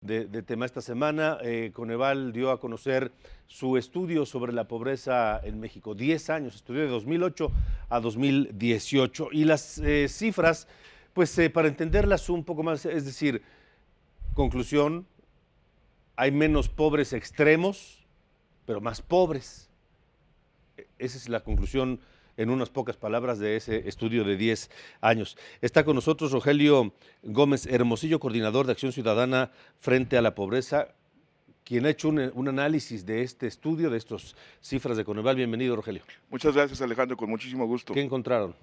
de tema esta semana. Coneval dio a conocer su estudio sobre la pobreza en México. 10 años, estudió de 2008 a 2018. Y las cifras, pues para entenderlas un poco más, es decir, conclusión, hay menos pobres extremos, pero más pobres. Esa es la conclusión en unas pocas palabras de ese estudio de 10 años. Está con nosotros Rogelio Gómez Hermosillo, coordinador de Acción Ciudadana frente a la pobreza, quien ha hecho un análisis de este estudio, de estas cifras de Coneval. Bienvenido, Rogelio. Muchas gracias, Alejandro, con muchísimo gusto. ¿Qué encontraron?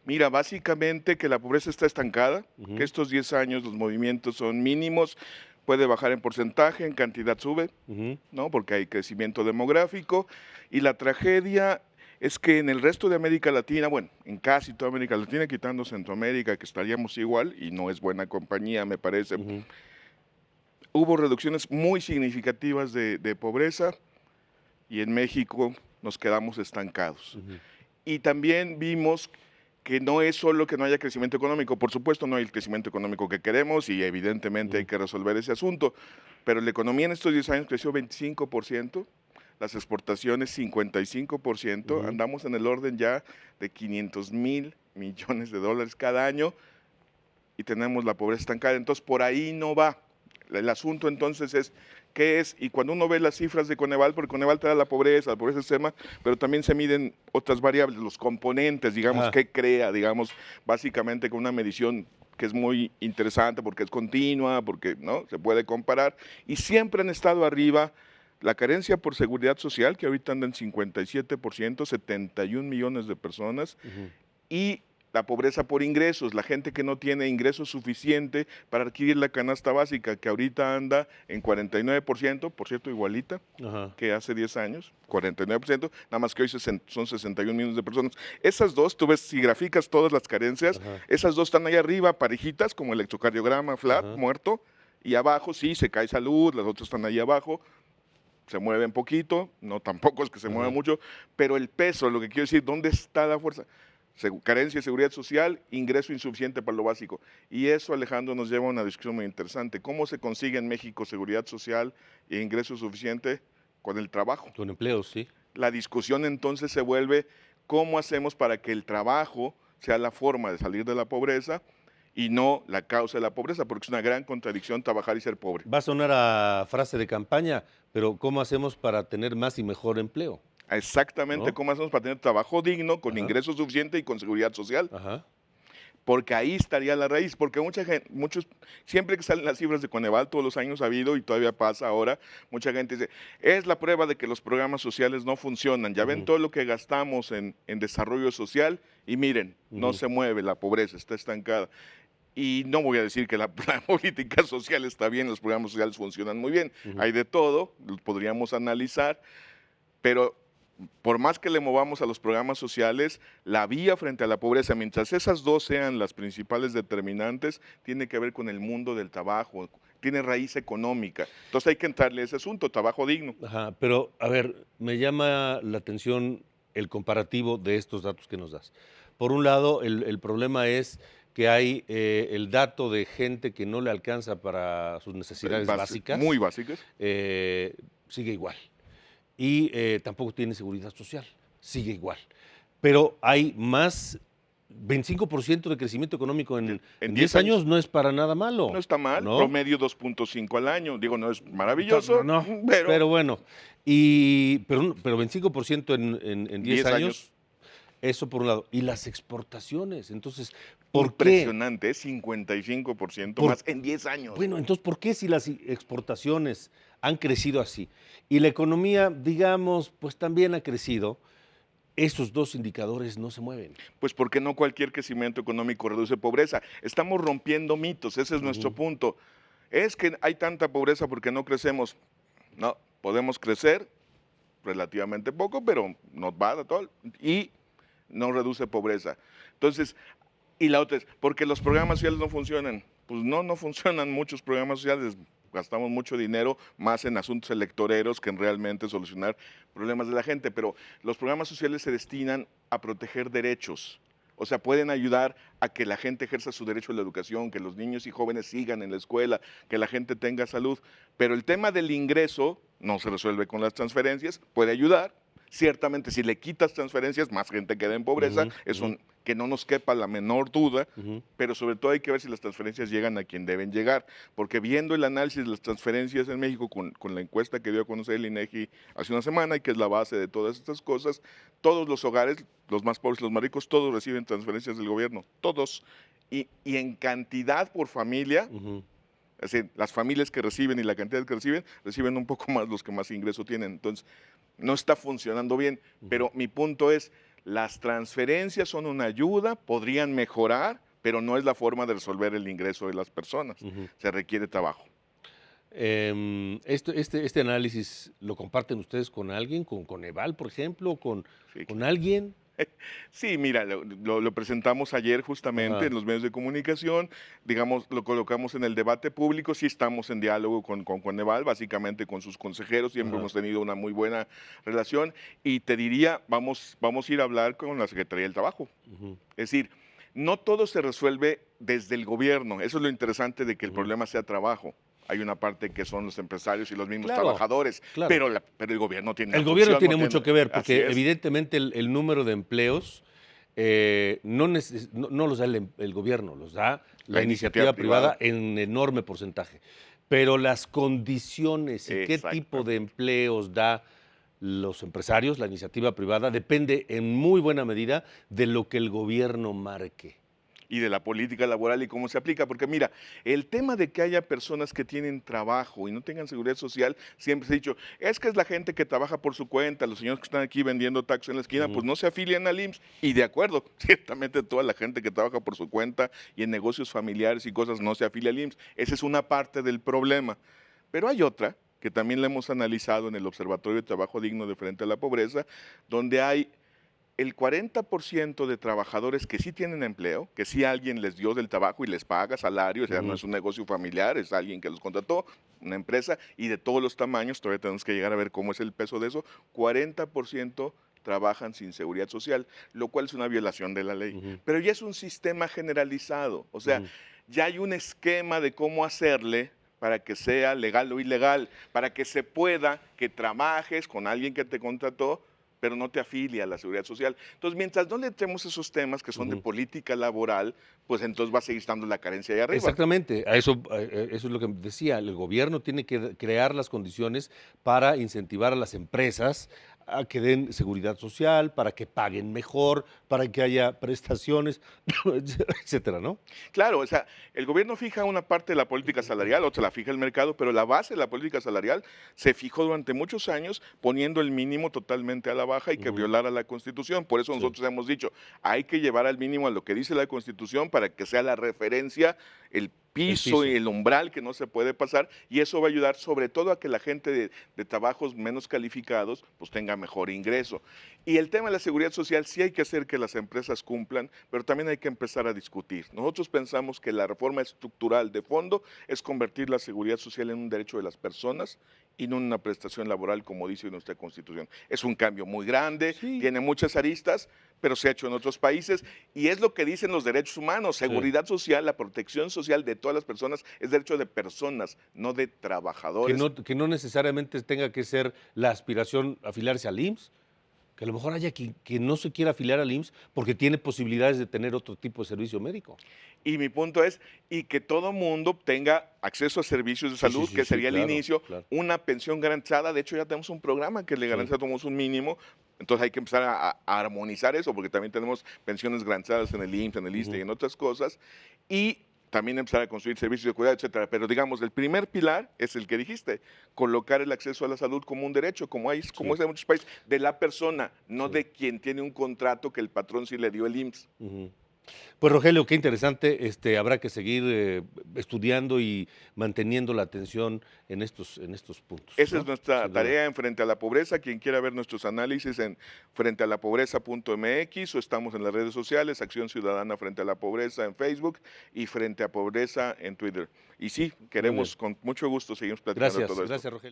Mira, básicamente que la pobreza está estancada, que estos 10 años los movimientos son mínimos, puede bajar en porcentaje, en cantidad sube, ¿no? Porque hay crecimiento demográfico, y la tragedia es que en el resto de América Latina, bueno, en casi toda América Latina, quitando Centroamérica, que estaríamos igual, y no es buena compañía, me parece, hubo reducciones muy significativas de pobreza, y en México nos quedamos estancados. Y también vimos que no es solo que no haya crecimiento económico, por supuesto no hay el crecimiento económico que queremos y evidentemente hay que resolver ese asunto, pero la economía en estos 10 años creció 25%, las exportaciones 55%, andamos en el orden ya de 500,000 millones de dólares cada año y tenemos la pobreza estancada, entonces por ahí no va. El asunto entonces es, ¿qué es? Y cuando uno ve las cifras de Coneval, porque Coneval te da la pobreza extrema, pero también se miden otras variables, los componentes, digamos, qué crea, digamos, básicamente con una medición que es muy interesante porque es continua, porque ¿no? Se puede comparar, y siempre han estado arriba la carencia por seguridad social, que ahorita anda en 57%, 71 millones de personas, y la pobreza por ingresos, la gente que no tiene ingresos suficiente para adquirir la canasta básica, que ahorita anda en 49%, por cierto, igualita que hace 10 años, 49%, nada más que hoy son 61 millones de personas. Esas dos, tú ves, si graficas todas las carencias, esas dos están ahí arriba, parejitas, como electrocardiograma, flat, muerto, y abajo sí, se cae salud, las otras están ahí abajo, se mueven poquito, no tampoco es que se mueva mucho, pero el peso, lo que quiero decir, ¿dónde está la fuerza? Carencia de seguridad social, ingreso insuficiente para lo básico. Y eso, Alejandro, nos lleva a una discusión muy interesante. ¿Cómo se consigue en México seguridad social e ingreso suficiente? Con el trabajo. Con empleo, sí. La discusión entonces se vuelve, ¿cómo hacemos para que el trabajo sea la forma de salir de la pobreza y no la causa de la pobreza? Porque es una gran contradicción trabajar y ser pobre. Va a sonar a frase de campaña, pero ¿cómo hacemos para tener más y mejor empleo? Exactamente, ¿No? ¿cómo hacemos para tener trabajo digno, con ingreso suficiente y con seguridad social? Porque ahí estaría la raíz, porque mucha gente, siempre que salen las cifras de Coneval, todos los años ha habido y todavía pasa ahora, mucha gente dice, es la prueba de que los programas sociales no funcionan, ya ven todo lo que gastamos en desarrollo social y miren, no se mueve, la pobreza está estancada. Y no voy a decir que la política social está bien, los programas sociales funcionan muy bien, hay de todo, los podríamos analizar, pero por más que le movamos a los programas sociales, la vía frente a la pobreza, mientras esas dos sean las principales determinantes, tiene que ver con el mundo del trabajo, tiene raíz económica. Entonces hay que entrarle a ese asunto, trabajo digno. Pero a ver, me llama la atención el comparativo de estos datos que nos das. Por un lado, el problema es que hay el dato de gente que no le alcanza para sus necesidades básicas. Muy básicas. Sigue igual. Y tampoco tiene seguridad social, sigue igual. Pero hay más, 25% de crecimiento económico en 10 años no es para nada malo. No está mal, ¿no? Promedio 2.5 al año, digo, no es maravilloso, no, pero bueno, pero 25% en 10 años, eso por un lado. Y las exportaciones, entonces, ¿por qué? Impresionante, 55% más en 10 años. Bueno, entonces, ¿por qué si las exportaciones han crecido así y la economía, digamos, pues también ha crecido, esos dos indicadores no se mueven? Pues porque no cualquier crecimiento económico reduce pobreza. Estamos rompiendo mitos, ese es nuestro punto. Es que hay tanta pobreza porque no crecemos. No, podemos crecer relativamente poco, pero nos va a todo y no reduce pobreza. Entonces, y la otra es, porque los programas sociales no funcionan. Pues no funcionan muchos programas sociales. Gastamos mucho dinero más en asuntos electoreros que en realmente solucionar problemas de la gente, pero los programas sociales se destinan a proteger derechos, O sea, pueden ayudar a que la gente ejerza su derecho a la educación, que los niños y jóvenes sigan en la escuela, que la gente tenga salud. Pero el tema del ingreso no se resuelve con las transferencias, puede ayudar. Ciertamente, si le quitas transferencias, más gente queda en pobreza, que no nos quepa la menor duda, pero sobre todo hay que ver si las transferencias llegan a quien deben llegar, porque viendo el análisis de las transferencias en México con la encuesta que dio a conocer el INEGI hace una semana y que es la base de todas estas cosas, todos los hogares, los más pobres, los más ricos, todos reciben transferencias del gobierno, todos, y en cantidad por familia. Es decir, las familias que reciben y la cantidad que reciben un poco más los que más ingreso tienen. Entonces, no está funcionando bien, pero mi punto es, las transferencias son una ayuda, podrían mejorar, pero no es la forma de resolver el ingreso de las personas. Se requiere trabajo. Este análisis, ¿lo comparten ustedes con alguien, con Coneval, por ejemplo, con alguien? Sí, mira, lo presentamos ayer justamente en los medios de comunicación, digamos, lo colocamos en el debate público, sí estamos en diálogo con Coneval, básicamente con sus consejeros, siempre hemos tenido una muy buena relación y te diría, vamos a ir a hablar con la Secretaría del Trabajo. Es decir, no todo se resuelve desde el gobierno, eso es lo interesante de que el problema sea trabajo. Hay una parte que son los empresarios y los mismos trabajadores, pero el gobierno tiene El gobierno tiene mucho que ver, porque evidentemente el número de empleos no los da el gobierno, los da la iniciativa privada en enorme porcentaje. Pero las condiciones y qué tipo de empleos da los empresarios, la iniciativa privada, depende en muy buena medida de lo que el gobierno marque. Y de la política laboral y cómo se aplica, porque mira, el tema de que haya personas que tienen trabajo y no tengan seguridad social, siempre se ha dicho, es que es la gente que trabaja por su cuenta, los señores que están aquí vendiendo tacos en la esquina, pues no se afilian al IMSS, y de acuerdo, ciertamente toda la gente que trabaja por su cuenta y en negocios familiares y cosas no se afilia al IMSS, esa es una parte del problema, pero hay otra, que también la hemos analizado en el Observatorio de Trabajo Digno de Frente a la Pobreza, donde hay el 40% de trabajadores que sí tienen empleo, que sí alguien les dio del trabajo y les paga salario, o sea, no es un negocio familiar, es alguien que los contrató, una empresa, y de todos los tamaños, todavía tenemos que llegar a ver cómo es el peso de eso, 40% trabajan sin seguridad social, lo cual es una violación de la ley. Pero ya es un sistema generalizado, o sea, ya hay un esquema de cómo hacerle para que sea legal o ilegal, para que se pueda que trabajes con alguien que te contrató, pero no te afilia a la seguridad social. Entonces, mientras no le entremos esos temas que son de política laboral, pues entonces va a seguir estando la carencia ahí arriba. Exactamente, eso es lo que decía, el gobierno tiene que crear las condiciones para incentivar a las empresas a que den seguridad social, para que paguen mejor, para que haya prestaciones, etcétera, ¿no? Claro, o sea, el gobierno fija una parte de la política salarial, otra la fija el mercado, pero la base de la política salarial se fijó durante muchos años poniendo el mínimo totalmente a la baja y que violara la Constitución. Por eso nosotros hemos dicho, hay que llevar al mínimo a lo que dice la Constitución para que sea la referencia, el piso y el umbral que no se puede pasar, y eso va a ayudar sobre todo a que la gente de trabajos menos calificados pues tenga mejor ingreso. Y el tema de la seguridad social sí hay que hacer que las empresas cumplan, pero también hay que empezar a discutir. Nosotros pensamos que la reforma estructural de fondo es convertir la seguridad social en un derecho de las personas y no en una prestación laboral como dice nuestra Constitución. Es un cambio muy grande, tiene muchas aristas, pero se ha hecho en otros países y es lo que dicen los derechos humanos, seguridad social, la protección social de todas las personas es derecho de personas, no de trabajadores. Que no necesariamente tenga que ser la aspiración afiliarse al IMSS, que a lo mejor haya quien no se quiera afiliar al IMSS porque tiene posibilidades de tener otro tipo de servicio médico. Y mi punto es, y que todo mundo tenga acceso a servicios de salud, que sería el inicio, una pensión garantizada, de hecho ya tenemos un programa que le garantiza a todos un mínimo, entonces hay que empezar a armonizar eso, porque también tenemos pensiones garantizadas en el IMSS, en el ISSSTE y en otras cosas, y también empezar a construir servicios de cuidado, etcétera. Pero digamos, el primer pilar es el que dijiste, colocar el acceso a la salud como un derecho, como es en muchos países, de la persona, no de quien tiene un contrato que el patrón sí le dio el IMSS. Pues Rogelio, qué interesante, habrá que seguir estudiando y manteniendo la atención en estos puntos. Esa es nuestra tarea en Frente a la Pobreza. Quien quiera ver nuestros análisis en frentealapobreza.mx o estamos en las redes sociales, Acción Ciudadana Frente a la Pobreza en Facebook y Frente a Pobreza en Twitter. Y sí, queremos con mucho gusto seguir platicando todo esto. Gracias, Rogelio.